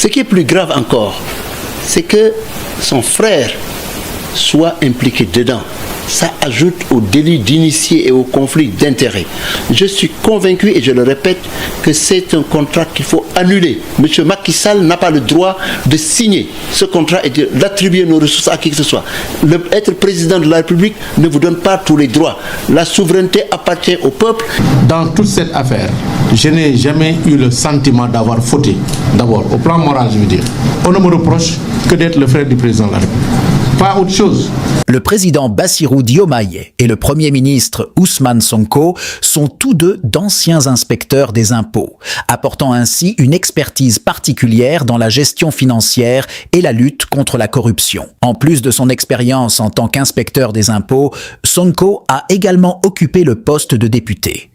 Ce qui est plus grave encore, c'est que son frère soit impliqué dedans. Ça ajoute au délit d'initié et au conflit d'intérêts. Je suis convaincu, et je le répète, que c'est un contrat qu'il faut annuler. M. Macky Sall n'a pas le droit de signer ce contrat et d'attribuer nos ressources à qui que ce soit. Être président de la République ne vous donne pas tous les droits. La souveraineté appartient au peuple. Dans toute cette affaire, je n'ai jamais eu le sentiment d'avoir fauté. D'abord, au plan moral, je veux dire. On ne me reproche que d'être le frère du président de la République. Pas autre chose. Le président Bassirou Diomaye et le premier ministre Ousmane Sonko sont tous deux d'anciens inspecteurs des impôts, apportant ainsi une expertise particulière dans la gestion financière et la lutte contre la corruption. En plus de son expérience en tant qu'inspecteur des impôts, Sonko a également occupé le poste de député.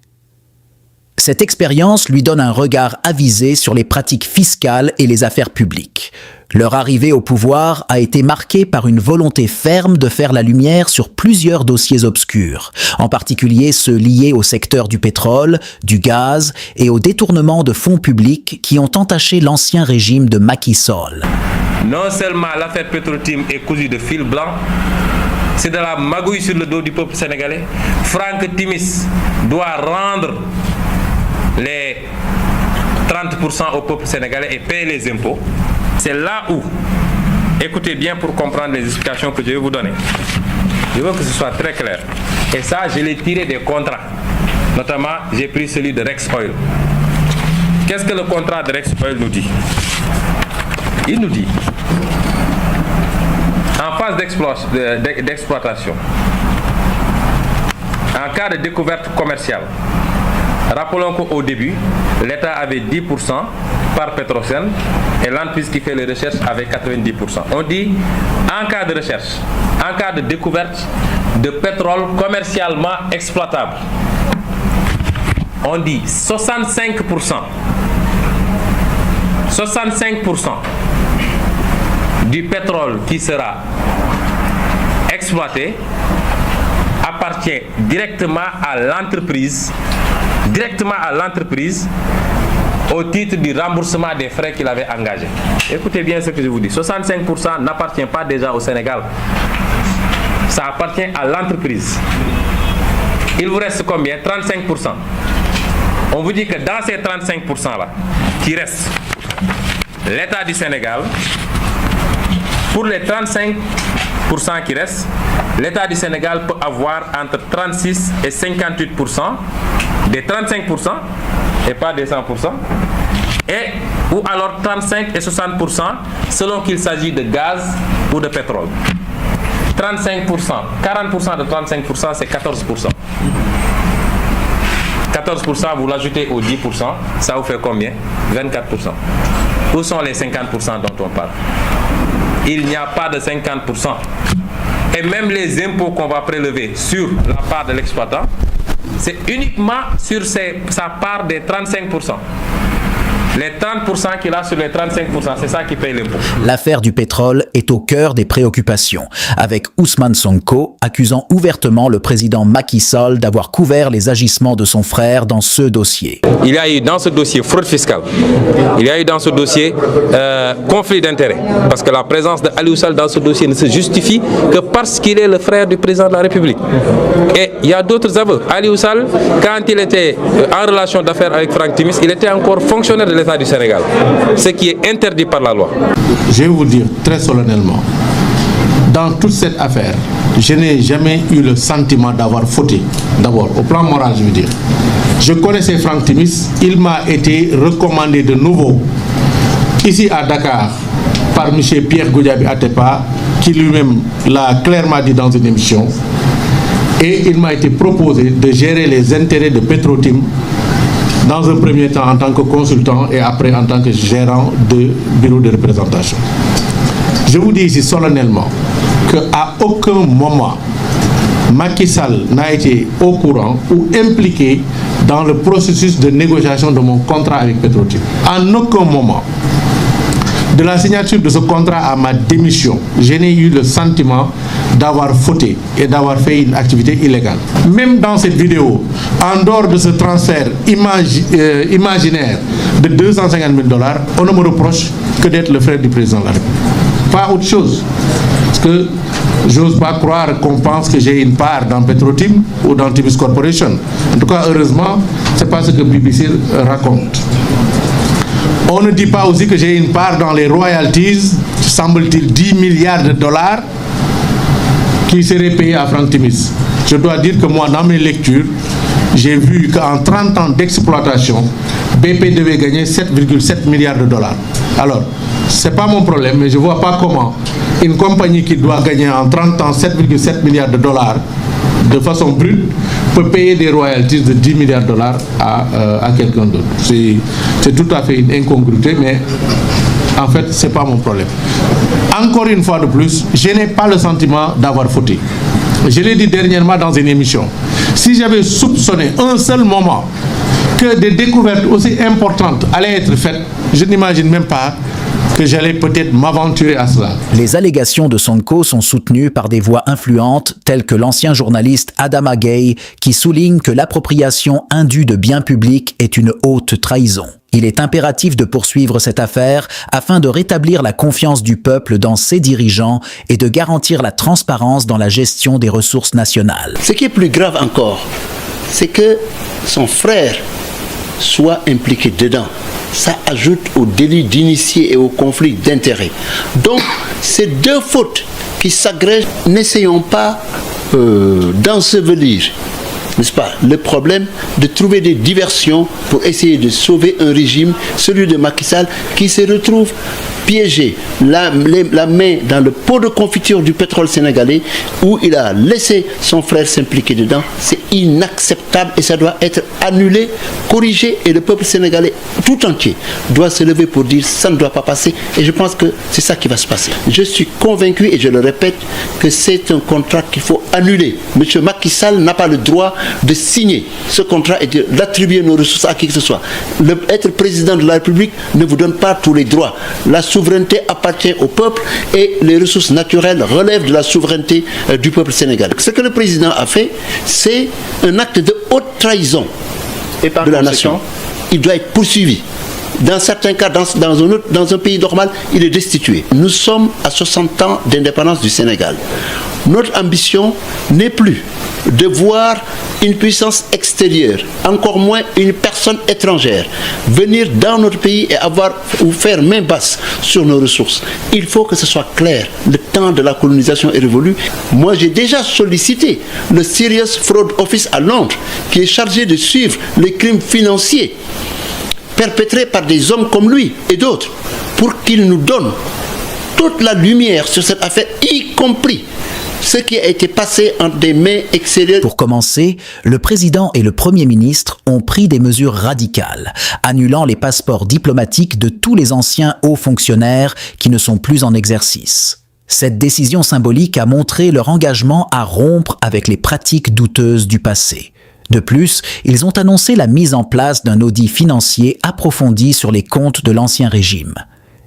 Cette expérience lui donne un regard avisé sur les pratiques fiscales et les affaires publiques. Leur arrivée au pouvoir a été marquée par une volonté ferme de faire la lumière sur plusieurs dossiers obscurs, en particulier ceux liés au secteur du pétrole, du gaz et au détournement de fonds publics qui ont entaché l'ancien régime de Macky Sall. Non seulement l'affaire Petro-Tim est cousue de fil blanc, c'est de la magouille sur le dos du peuple sénégalais. Franck Timis doit rendre les 30% au peuple sénégalais et payer les impôts. C'est là où, écoutez bien pour comprendre les explications que je vais vous donner. Je veux que ce soit très clair. Et ça, je l'ai tiré des contrats. Notamment, j'ai pris celui de Rex Oil. Qu'est-ce que le contrat de Rex Oil nous dit? Il nous dit, en phase d'exploitation, en cas de découverte commerciale, rappelons qu'au début, l'État avait 10% par Petrosen et l'entreprise qui fait les recherches avait 90%. On dit, en cas de recherche, en cas de découverte de pétrole commercialement exploitable, on dit 65% du pétrole qui sera exploité appartient directement à l'entreprise au titre du remboursement des frais qu'il avait engagés. Écoutez bien ce que je vous dis. 65% n'appartient pas déjà au Sénégal. Ça appartient à l'entreprise. Il vous reste combien? 35%. On vous dit que dans ces 35%-là, qui restent, l'État du Sénégal, pour les 35% qui restent, l'État du Sénégal peut avoir entre 36 et 58% des 35% et pas des 100%, ou alors 35 et 60% selon qu'il s'agit de gaz ou de pétrole. 35%, 40% de 35%, c'est 14%. 14%, vous l'ajoutez aux 10%, ça vous fait combien? 24%. Où sont les 50% dont on parle? Il n'y a pas de 50%. Et même les impôts qu'on va prélever sur la part de l'exploitant, c'est uniquement sur sa part des 35%. Les 30% qu'il a sur les 35%, c'est ça qui paye l'impôt. L'affaire du pétrole est au cœur des préoccupations, avec Ousmane Sonko accusant ouvertement le président Macky Sall d'avoir couvert les agissements de son frère dans ce dossier. Il y a eu dans ce dossier fraude fiscale, il y a eu dans ce dossier conflit d'intérêts, parce que la présence d'Aliou Sall dans ce dossier ne se justifie que parce qu'il est le frère du président de la République. Et il y a d'autres aveux. Aliou Sall, quand il était en relation d'affaires avec Franck Timis, il était encore fonctionnaire de l'État du Sénégal, ce qui est interdit par la loi. Je vais vous dire très solennellement, dans toute cette affaire, je n'ai jamais eu le sentiment d'avoir fauté. D'abord, au plan moral, je veux dire. Je connaissais Franck Timis, il m'a été recommandé de nouveau, ici à Dakar, par M. Pierre Goudiaby Atepa, qui lui-même l'a clairement dit dans une émission, et il m'a été proposé de gérer les intérêts de Petro-Tim dans un premier temps en tant que consultant et après en tant que gérant de bureau de représentation. Je vous dis ici solennellement qu'à aucun moment Macky Sall n'a été au courant ou impliqué dans le processus de négociation de mon contrat avec Petro-Tim. En aucun moment. de la signature de ce contrat à ma démission, je n'ai eu le sentiment d'avoir fauté et d'avoir fait une activité illégale. Même dans cette vidéo, en dehors de ce transfert imaginaire de 250 000 $, on ne me reproche que d'être le frère du président de la République. Pas autre chose. Parce que j'ose pas croire qu'on pense que j'ai une part dans Petrotim ou dans Timis Corporation. En tout cas, heureusement, c'est pas ce que BBC raconte. On ne dit pas aussi que j'ai une part dans les royalties, semble-t-il 10 milliards de $, qui seraient payés à Franck Timis. Je dois dire que moi, dans mes lectures, j'ai vu qu'en 30 ans d'exploitation, BP devait gagner 7,7 milliards de $. Alors, ce n'est pas mon problème, mais je ne vois pas comment une compagnie qui doit gagner en 30 ans 7,7 milliards de $, de façon brute, peut payer des royalties de 10 milliards de $ à quelqu'un d'autre. C'est tout à fait une incongruité, mais en fait, ce n'est pas mon problème. Encore une fois de plus, je n'ai pas le sentiment d'avoir fauté. Je l'ai dit dernièrement dans une émission. Si j'avais soupçonné un seul moment que des découvertes aussi importantes allaient être faites, je n'imagine même pas que j'allais peut-être m'aventurer à cela. Les allégations de Sonko sont soutenues par des voix influentes telles que l'ancien journaliste Adama Gaye qui souligne que l'appropriation indue de biens publics est une haute trahison. Il est impératif de poursuivre cette affaire afin de rétablir la confiance du peuple dans ses dirigeants et de garantir la transparence dans la gestion des ressources nationales. Ce qui est plus grave encore, c'est que son frère soit impliqué dedans. Ça ajoute au délit d'initié et au conflit d'intérêts. Donc, ces deux fautes qui s'agrègent, n'essayons pas d'ensevelir, n'est-ce pas, le problème de trouver des diversions pour essayer de sauver un régime, celui de Macky Sall, qui se retrouve piégé, la main dans le pot de confiture du pétrole sénégalais, où il a laissé son frère s'impliquer dedans. C'est inacceptable et ça doit être annulé, corrigé, et le peuple sénégalais tout entier doit se lever pour dire ça ne doit pas passer, et je pense que c'est ça qui va se passer. Je suis convaincu, et je le répète, que c'est un contrat qu'il faut annuler. M. Macky Sall n'a pas le droit de signer ce contrat et d'attribuer nos ressources à qui que ce soit. Être président de la République ne vous donne pas tous les droits. La souveraineté appartient au peuple et les ressources naturelles relèvent de la souveraineté du peuple sénégalais. Ce que le président a fait, c'est un acte de haute trahison de la nation. Il doit être poursuivi. Dans certains cas, dans un pays normal, il est destitué. Nous sommes à 60 ans d'indépendance du Sénégal. Notre ambition n'est plus de voir une puissance extérieure, encore moins une personne étrangère, venir dans notre pays et faire main basse sur nos ressources. Il faut que ce soit clair. Le temps de la colonisation est révolu. Moi, j'ai déjà sollicité le Serious Fraud Office à Londres, qui est chargé de suivre les crimes financiers perpétrés par des hommes comme lui et d'autres, pour qu'il nous donne toute la lumière sur cette affaire, y compris ce qui a été passé entre des mains extérieures. Pour commencer, le président et le premier ministre ont pris des mesures radicales, annulant les passeports diplomatiques de tous les anciens hauts fonctionnaires qui ne sont plus en exercice. Cette décision symbolique a montré leur engagement à rompre avec les pratiques douteuses du passé. De plus, ils ont annoncé la mise en place d'un audit financier approfondi sur les comptes de l'ancien régime.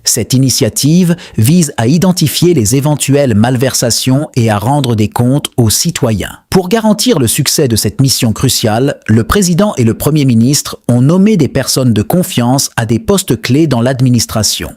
Cette initiative vise à identifier les éventuelles malversations et à rendre des comptes aux citoyens. Pour garantir le succès de cette mission cruciale, le président et le premier ministre ont nommé des personnes de confiance à des postes clés dans l'administration.